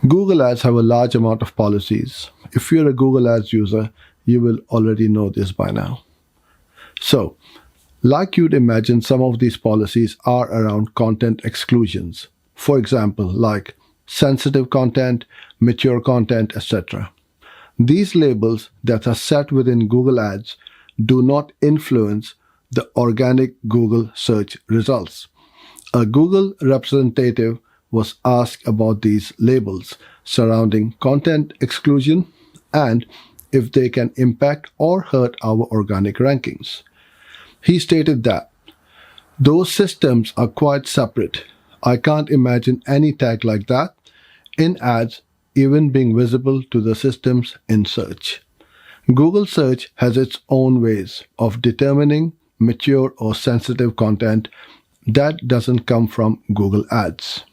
Google Ads have a large amount of policies. If you're a Google Ads user, you will already know this by now. So, like you'd imagine, some of these policies are around content exclusions. For example, like sensitive content, mature content, etc. These labels that are set within Google Ads do not influence the organic Google search results. A Google representative was asked about these labels surrounding content exclusion and if they can impact or hurt our organic rankings. He stated that those systems are quite separate. I can't imagine any tag like that in ads even being visible to the systems in search. Google Search has its own ways of determining mature or sensitive content that doesn't come from Google Ads.